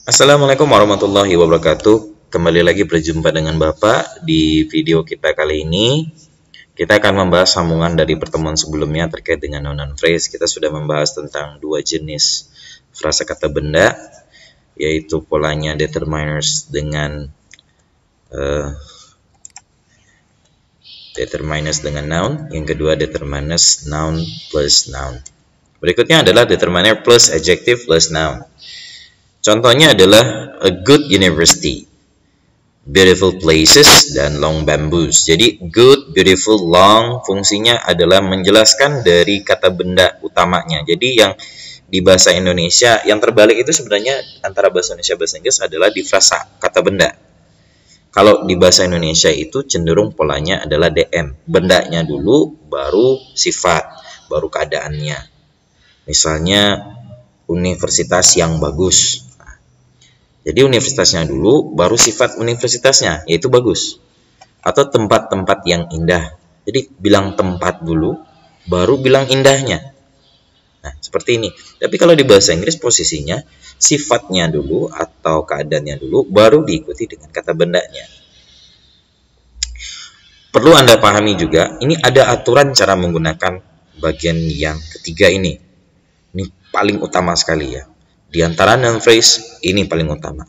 Assalamualaikum warahmatullahi wabarakatuh. Kembali lagi berjumpa dengan Bapak di video kita kali ini. Kita akan membahas sambungan dari pertemuan sebelumnya terkait dengan noun and phrase. Kita sudah membahas tentang dua jenis frasa kata benda, yaitu polanya determiners dengan noun. Yang kedua determiners noun plus noun. Berikutnya adalah determiner plus adjective plus noun. Contohnya adalah a good university, beautiful places, dan long bamboos. Jadi good, beautiful, long fungsinya adalah menjelaskan dari kata benda utamanya. Jadi yang di bahasa Indonesia yang terbalik itu sebenarnya antara bahasa Indonesia dan bahasa Inggris adalah di frasa kata benda. Kalau di bahasa Indonesia itu cenderung polanya adalah DM. Bendanya dulu, baru sifat, baru keadaannya. Misalnya universitas yang bagus. Jadi universitasnya dulu, baru sifat universitasnya, yaitu bagus. Atau tempat-tempat yang indah. Jadi bilang tempat dulu, baru bilang indahnya. Nah, seperti ini. Tapi kalau di bahasa Inggris posisinya, sifatnya dulu atau keadaannya dulu, baru diikuti dengan kata bendanya. Perlu Anda pahami juga, ini ada aturan cara menggunakan bagian yang ketiga ini. Ini paling utama sekali ya. Di antara noun phrase, ini paling utama.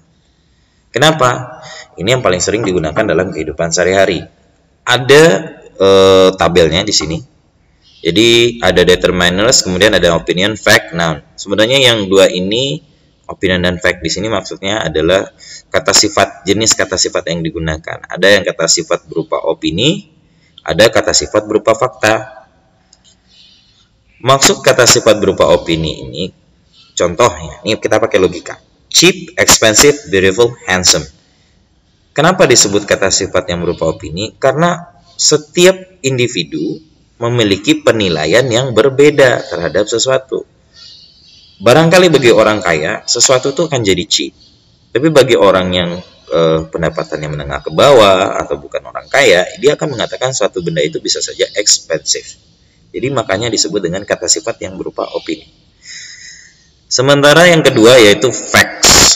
Kenapa? Ini yang paling sering digunakan dalam kehidupan sehari-hari. Ada tabelnya di sini. Jadi ada determiners, kemudian ada opinion, fact, noun. Sebenarnya yang dua ini, opinion dan fact, di sini maksudnya adalah kata sifat, jenis kata sifat yang digunakan. Ada yang kata sifat berupa opini, ada kata sifat berupa fakta. Maksud kata sifat berupa opini ini, contohnya, ini kita pakai logika. Cheap, expensive, beautiful, handsome. Kenapa disebut kata sifat yang berupa opini? Karena setiap individu memiliki penilaian yang berbeda terhadap sesuatu. Barangkali bagi orang kaya, sesuatu itu akan jadi cheap. Tapi bagi orang yang pendapatannya menengah ke bawah atau bukan orang kaya, dia akan mengatakan suatu benda itu bisa saja expensive. Jadi makanya disebut dengan kata sifat yang berupa opini. Sementara yang kedua yaitu facts.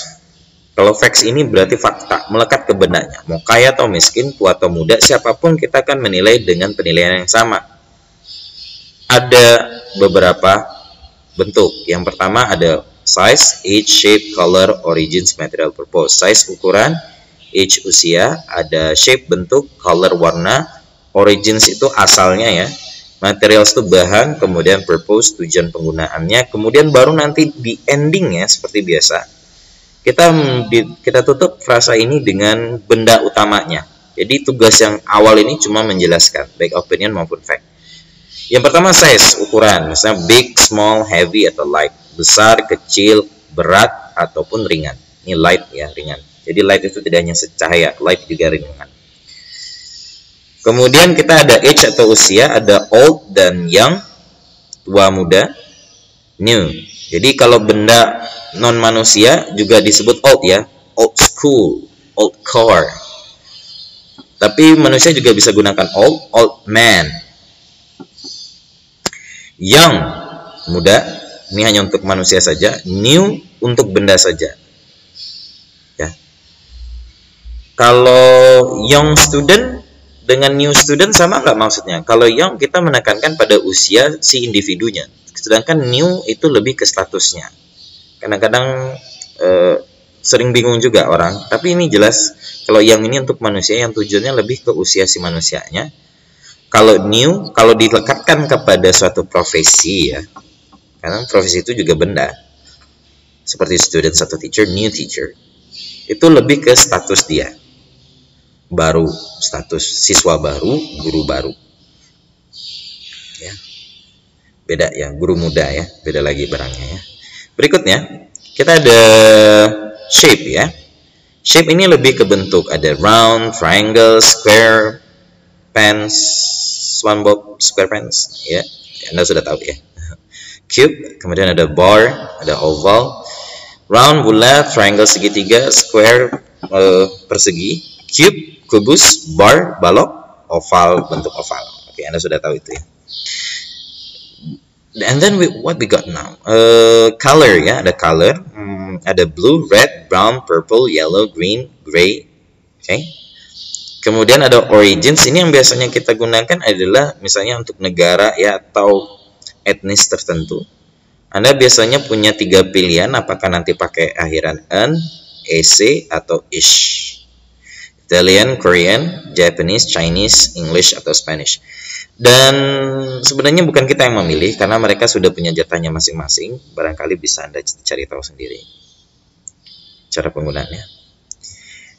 Kalau facts ini berarti fakta, melekat ke bendanya. Mau kaya atau miskin, tua atau muda, siapapun kita akan menilai dengan penilaian yang sama. Ada beberapa bentuk. Yang pertama ada size, age, shape, color, origins, material purpose. Size ukuran, age usia, ada shape bentuk, color warna, origins itu asalnya ya. Materials itu bahan, kemudian purpose tujuan penggunaannya, kemudian baru nanti di endingnya seperti biasa kita tutup frasa ini dengan benda utamanya. Jadi tugas yang awal ini cuma menjelaskan baik opinion maupun fact. Yang pertama size, ukuran, misalnya big, small, heavy atau light, besar, kecil, berat ataupun ringan. Ini light ya, ringan. Jadi light itu tidak hanya secahaya, light juga ringan. Kemudian kita ada age atau usia, ada old dan young, tua muda, new. Jadi kalau benda non manusia juga disebut old ya, old school, old car. Tapi manusia juga bisa gunakan old man. Young, muda, ini hanya untuk manusia saja, new untuk benda saja. Ya. Kalau young student dengan new student sama nggak maksudnya? Kalau young kita menekankan pada usia si individunya, sedangkan new itu lebih ke statusnya. Kadang-kadang sering bingung juga orang, tapi ini jelas kalau young ini untuk manusia yang tujuannya lebih ke usia si manusianya. Kalau new, kalau dilekatkan kepada suatu profesi ya, karena profesi itu juga benda, seperti student atau teacher, new teacher, itu lebih ke status dia. Baru, status siswa baru, guru baru ya, beda ya, guru muda ya, beda lagi barangnya ya. Berikutnya kita ada shape ya. Shape ini lebih ke bentuk, ada round, triangle, square, pence, swan bob, square pence ya, Anda sudah tahu ya. Cube, kemudian ada bar, ada oval, round bulat, triangle segitiga, square persegi, cube kubus, bar, balok, oval, bentuk oval. Oke, Anda sudah tahu itu ya. And then what we got now? Color ya, ada color, ada blue, red, brown, brown, purple, yellow, green, gray. Oke. Kemudian ada origins. Ini yang biasanya kita gunakan adalah misalnya untuk negara ya atau etnis tertentu. Anda biasanya punya 3 pilihan, apakah nanti pakai akhiran an, ec, atau ish. Italian, Korean, Japanese, Chinese, English, atau Spanish. Dan sebenarnya bukan kita yang memilih, karena mereka sudah punya jatahnya masing-masing. Barangkali bisa Anda cari tahu sendiri cara penggunaannya.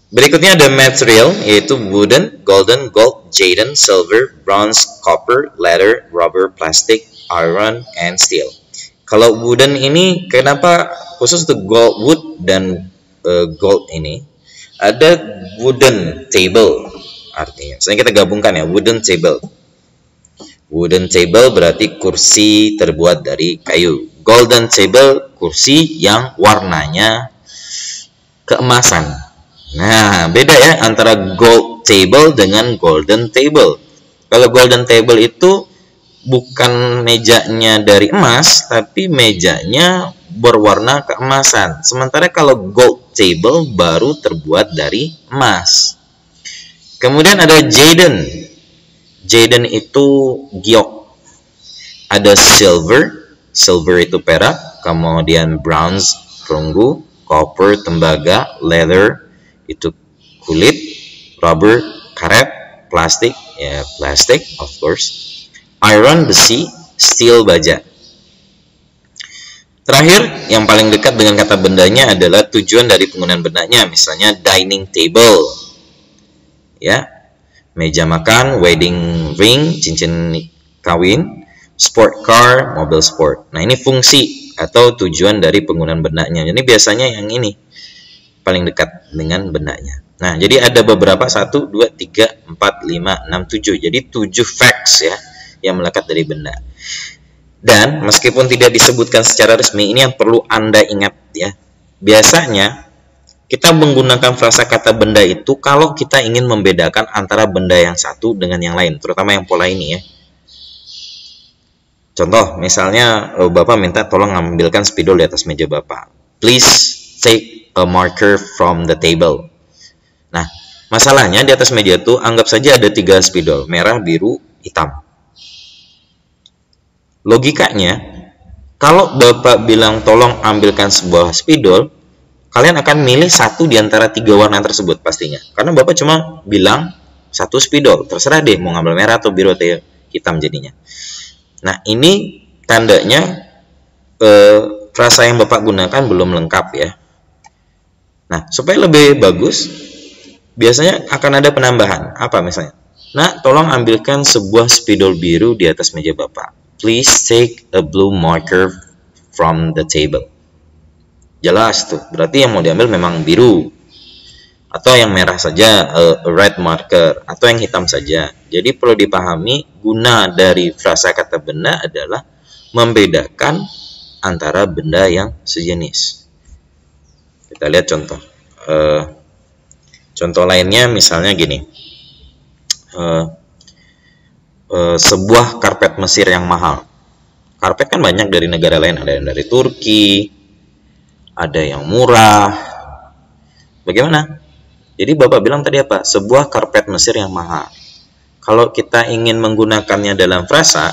Berikutnya ada material, yaitu wooden, golden, gold, jaden, silver, bronze, copper, leather, rubber, plastic, iron, and steel. Kalau wooden ini, kenapa khusus untuk gold, wood dan gold ini? Ada wooden table, artinya. Misalnya kita gabungkan ya, wooden table. Wooden table berarti kursi terbuat dari kayu. Golden table, kursi yang warnanya keemasan. Nah, beda ya antara gold table dengan golden table. Kalau golden table itu bukan mejanya dari emas, tapi mejanya berwarna keemasan. Sementara kalau gold table baru terbuat dari emas. Kemudian ada jaden. Jaden itu giok. Ada silver. Silver itu perak. Kemudian bronze, perunggu. Copper, tembaga. Leather, itu kulit. Rubber, karet. Plastik, ya plastik, of course. Iron, besi. Steel, baja. Terakhir, yang paling dekat dengan kata bendanya adalah tujuan dari penggunaan bendanya. Misalnya dining table, ya, meja makan, wedding ring, cincin kawin, sport car, mobil sport. Nah, ini fungsi atau tujuan dari penggunaan bendanya. Jadi biasanya yang ini paling dekat dengan bendanya. Nah, jadi ada beberapa 1, 2, 3, 4, 5, 6, 7. Jadi 7 facts ya yang melekat dari benda. Dan meskipun tidak disebutkan secara resmi, ini yang perlu Anda ingat ya. Biasanya kita menggunakan frasa kata benda itu kalau kita ingin membedakan antara benda yang satu dengan yang lain, terutama yang pola ini ya. Contoh, misalnya Bapak minta tolong ambilkan spidol di atas meja Bapak. Please take a marker from the table. Nah, masalahnya di atas meja itu anggap saja ada 3 spidol, merah, biru, hitam. Logikanya, kalau Bapak bilang tolong ambilkan sebuah spidol, kalian akan milih satu di antara 3 warna tersebut pastinya. Karena Bapak cuma bilang 1 spidol, terserah deh mau ngambil merah atau biru atau hitam jadinya. Nah, ini tandanya frasa yang Bapak gunakan belum lengkap ya. Nah, supaya lebih bagus, biasanya akan ada penambahan. Apa misalnya? Nah, tolong ambilkan sebuah spidol biru di atas meja Bapak. Please take a blue marker from the table. Jelas tuh, berarti yang mau diambil memang biru. Atau yang merah saja, a red marker. Atau yang hitam saja. Jadi perlu dipahami, guna dari frasa kata benda adalah membedakan antara benda yang sejenis. Kita lihat contoh. Contoh lainnya misalnya gini. Sebuah karpet Mesir yang mahal. Karpet kan banyak dari negara lain, ada yang dari Turki, ada yang murah. Bagaimana? Jadi Bapak bilang tadi apa? Sebuah karpet Mesir yang mahal. Kalau kita ingin menggunakannya dalam frasa,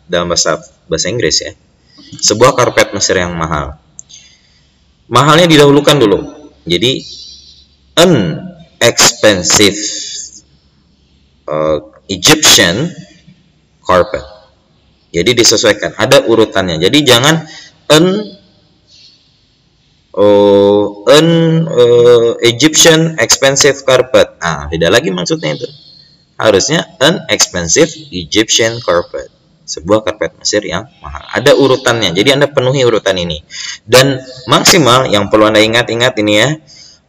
dalam bahasa Inggris ya, sebuah karpet Mesir yang mahal. Mahalnya didahulukan dulu. Jadi an expensive Egyptian carpet. Jadi disesuaikan, ada urutannya. Jadi jangan Egyptian expensive carpet. Nah, beda lagi maksudnya itu. Harusnya an expensive Egyptian carpet. Sebuah karpet Mesir yang mahal. Ada urutannya. Jadi Anda penuhi urutan ini. Dan maksimal yang perlu Anda ingat-ingat ini ya.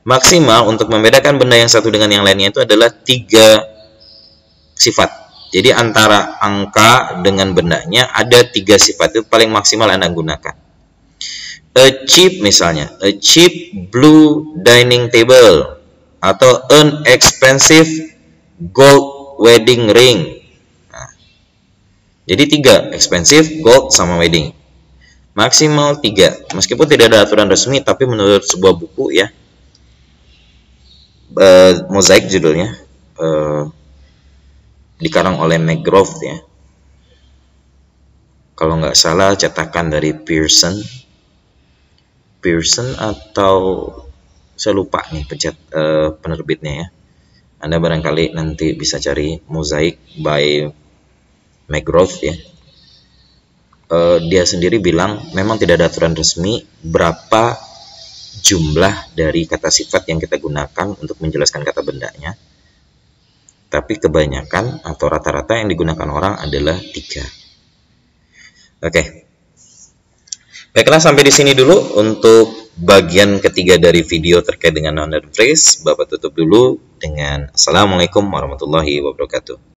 Maksimal untuk membedakan benda yang satu dengan yang lainnya itu adalah 3 sifat. Jadi antara angka dengan bendanya ada 3 sifat, itu paling maksimal Anda gunakan. A cheap misalnya, a cheap blue dining table, atau an expensive gold wedding ring. Nah, jadi 3, expensive, gold, sama wedding. Maksimal 3. Meskipun tidak ada aturan resmi, tapi menurut sebuah buku ya, Mosaic judulnya, dikarang oleh McGraw ya. Kalau nggak salah cetakan dari Pearson atau saya lupa nih penerbitnya ya. Anda barangkali nanti bisa cari Mosaic by McGraw ya. Dia sendiri bilang memang tidak ada aturan resmi berapa jumlah dari kata sifat yang kita gunakan untuk menjelaskan kata bendanya, tapi kebanyakan atau rata-rata yang digunakan orang adalah 3. Oke. Baiklah, sampai di sini dulu untuk bagian ketiga dari video terkait dengan noun dan phrase. Bapak tutup dulu dengan Assalamualaikum warahmatullahi wabarakatuh.